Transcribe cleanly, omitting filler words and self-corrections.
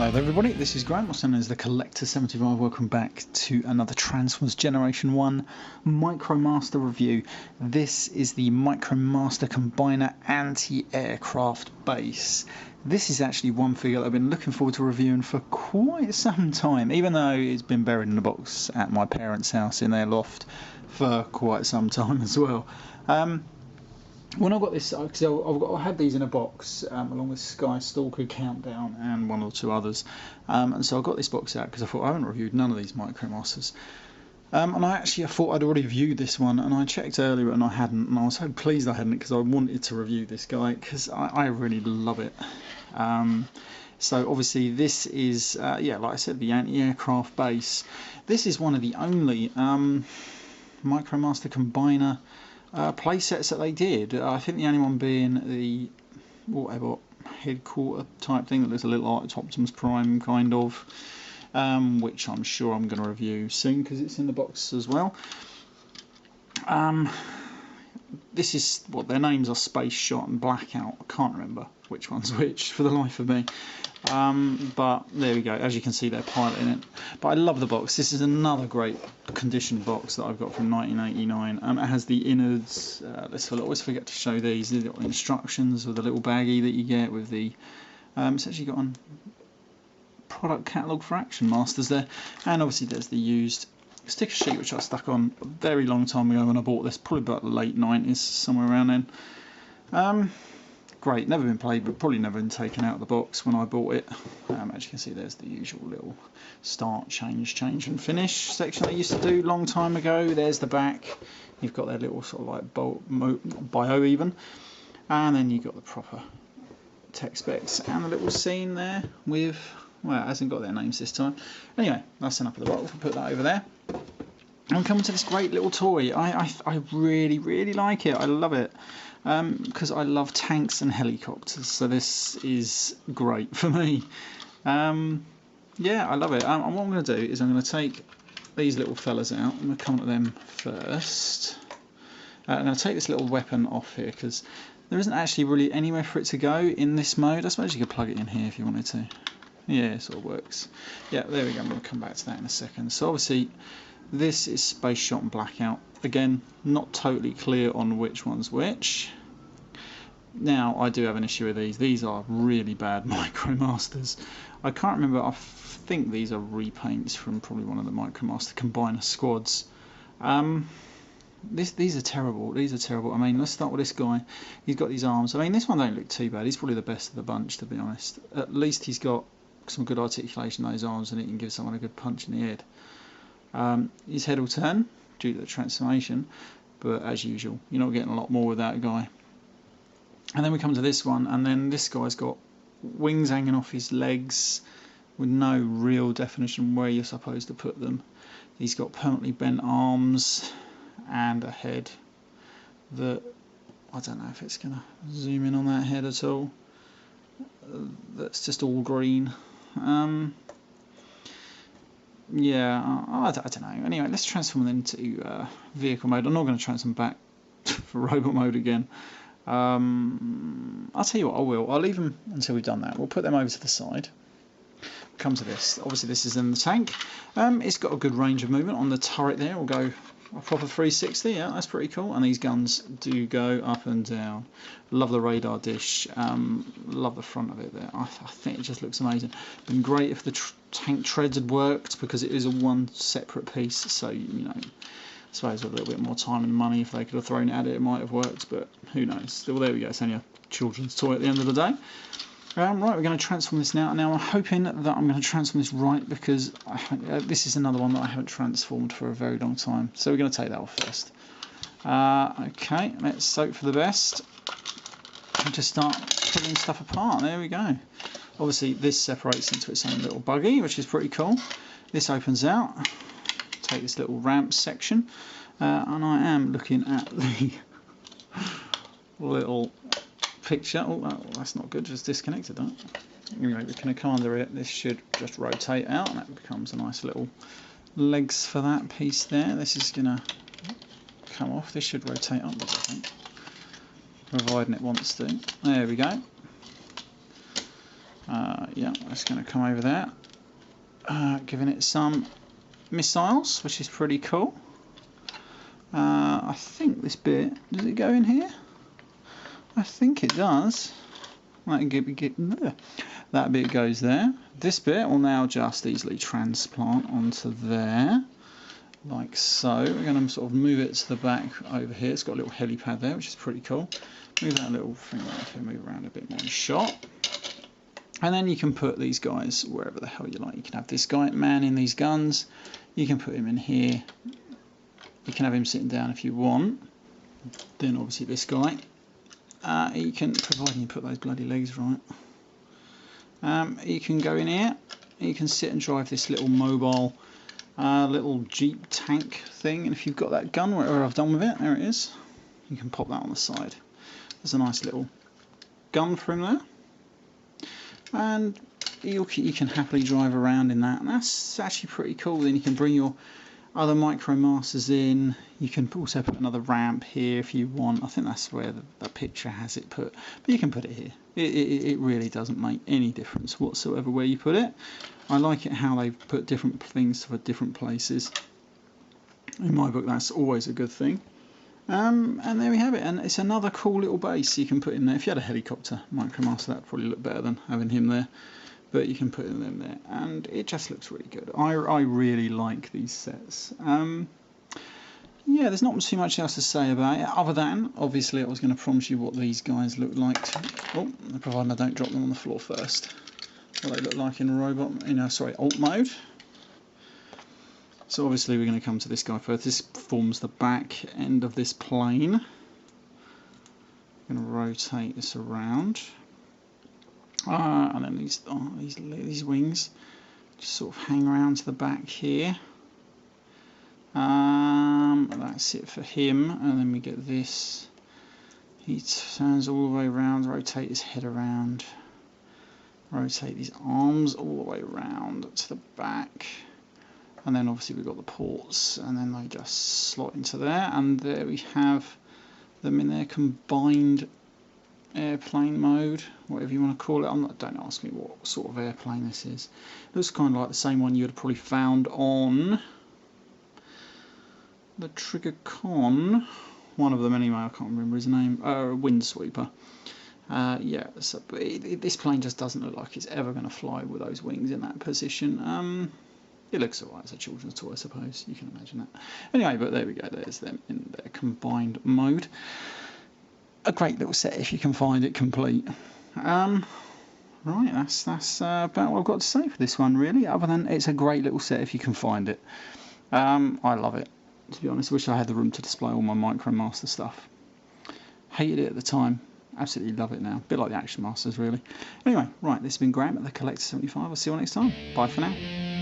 Hello everybody, this is Grant, also known as the Collector75. Welcome back to another Transformers Generation 1 Micromaster review. This is the Micromaster Combiner Anti-Aircraft Base. This is actually one figure that I've been looking forward to reviewing for quite some time, even though it's been buried in a box at my parents' house in their loft for quite some time as well. When I got this, because I had these in a box along with Sky Stalker Countdown and one or two others, and so I got this box out because I thought I haven't reviewed none of these Micromasters, and I thought I'd already reviewed this one, and I checked earlier and I hadn't, and I was so pleased I hadn't because I wanted to review this guy because I really love it. So obviously this is, yeah, like I said, the anti-aircraft base. This is one of the only Micromaster Combiner playsets that they did. I think the only one being the whatever headquarter type thing that looks a little like Optimus Prime kind of, which I'm sure I'm going to review soon because it's in the box as well. This is what their names are: Space Shot and Blackout. I can't remember which one's which for the life of me. But there we go, as you can see they're piloting it. But I love the box. This is another great condition box that I've got from 1989. It has the innards. I always forget to show these little instructions with the little baggie that you get with the it's actually got a product catalogue for Action Masters there, and obviously there's the used sticker sheet which I stuck on a very long time ago when I bought this, probably about the late 90s, somewhere around then. Great, never been played, but probably never been taken out of the box when I bought it. As you can see, there's the usual little start, change and finish section they used to do a long time ago. There's the back. You've got their little sort of like bio even, and then you've got the proper tech specs and the little scene there with, well, it hasn't got their names this time. Anyway, that's enough of the box. We'll put that over there. And I'm coming to this great little toy. I really like it. I love it. Because I love tanks and helicopters, so this is great for me. Yeah, I love it. What I'm going to do is I'm going to take these little fellas out. I'm going to come to them first. I'm going to take this little weapon off here because there isn't actually really anywhere for it to go in this mode. I suppose you could plug it in here if you wanted to. Yeah, it sort of works. Yeah, there we go. I'm going to come back to that in a second. So obviously this is Space Shot and Blackout. Again, not totally clear on which one's which. Now, I do have an issue with these. These are really bad Micromasters. I can't remember, I think these are repaints from probably one of the Micromaster Combiner squads. These are terrible. These are terrible. I mean, let's start with this guy. He's got these arms. I mean, this one don't look too bad. He's probably the best of the bunch, to be honest. At least he's got some good articulation on those arms and he can give someone a good punch in the head. His head will turn due to the transformation, but as usual, you're not getting a lot more with that guy. And then we come to this one, and then this guy's got wings hanging off his legs with no real definition where you're supposed to put them. He's got permanently bent arms and a head that, I don't know if it's going to zoom in on that head at all. That's just all green. Yeah, I don't know. Anyway, let's transform them into vehicle mode. I'm not going to transform back for robot mode again. I'll tell you what, I will. I'll leave them until we've done that. We'll put them over to the side. Come to this. Obviously, this is in the tank. It's got a good range of movement on the turret there. We'll go a proper 360. Yeah, that's pretty cool. And these guns do go up and down. Love the radar dish. Love the front of it there. I think it just looks amazing. Been great if the tank treads had worked because it is a one separate piece. So, you know, I suppose with a little bit more time and money, if they could have thrown it at it, it might have worked, but who knows. Still, there we go. It's only a children's toy at the end of the day. Right, we're going to transform this now. Now, I'm hoping that I'm going to transform this right because this is another one that I haven't transformed for a very long time. So we're going to take that off first. Okay, let's hope for the best. And just start pulling stuff apart. There we go. Obviously, this separates into its own little buggy, which is pretty cool. This opens out. Take this little ramp section, and I am looking at the little picture. Oh, that's not good, just disconnected that. Anyway, we can come under it. This should just rotate out and that becomes a nice little legs for that piece there. This is going to come off. This should rotate upwards, I think, providing it wants to. There we go. Yeah, that's going to come over there, giving it some missiles, which is pretty cool. I think this bit, does it go in here? I think it does. That bit goes there. This bit will now just easily transplant onto there, like so. We're going to sort of move it to the back over here. It's got a little helipad there, which is pretty cool. Move that little thing around here, move around a bit more in shot. And then you can put these guys wherever the hell you like. You can have this guy man in these guns. You can put him in here. You can have him sitting down if you want. Then obviously this guy. You can, providing you put those bloody legs right. You can go in here. You can sit and drive this little mobile, little Jeep tank thing. And if you've got that gun, whatever I've done with it, there it is. You can pop that on the side. There's a nice little gun for him there. And you can happily drive around in that, and that's actually pretty cool. Then you can bring your other Micromasters in. You can also put another ramp here if you want. I think that's where the picture has it put, but you can put it here. It really doesn't make any difference whatsoever where you put it. I like it how they've put different things for different places. In my book, that's always a good thing. And there we have it, and it's another cool little base you can put in there. If you had a helicopter Micromaster, that would probably look better than having him there, but you can put him in there, and it just looks really good. I really like these sets. Yeah, there's not too much else to say about it, other than, obviously, I was going to promise you what these guys look like. Providing I don't drop them on the floor first. What they look like in alt mode. So obviously we're going to come to this guy first. This forms the back end of this plane. I'm going to rotate this around, and then these wings just sort of hang around to the back here. That's it for him, and then we get this. He turns all the way around, rotate his head around, rotate these arms all the way around to the back. And then obviously we've got the ports, and then they just slot into there, and there we have them in their combined airplane mode, whatever you want to call it. Don't ask me what sort of airplane this is. It looks kind of like the same one you would have probably found on the Trigger Con, one of them anyway. I can't remember his name. Windsweeper. Yeah, so this plane just doesn't look like it's ever going to fly with those wings in that position. It looks alright as a children's toy, I suppose. You can imagine that. Anyway, but there we go. There's them in their combined mode. A great little set if you can find it complete. Right, that's about what I've got to say for this one, really. Other than it's a great little set if you can find it. I love it. To be honest, I wish I had the room to display all my Micromaster stuff. Hated it at the time. Absolutely love it now. A bit like the Action Masters, really. Anyway, right, this has been Graham at the Collector 75. I'll see you all next time. Bye for now.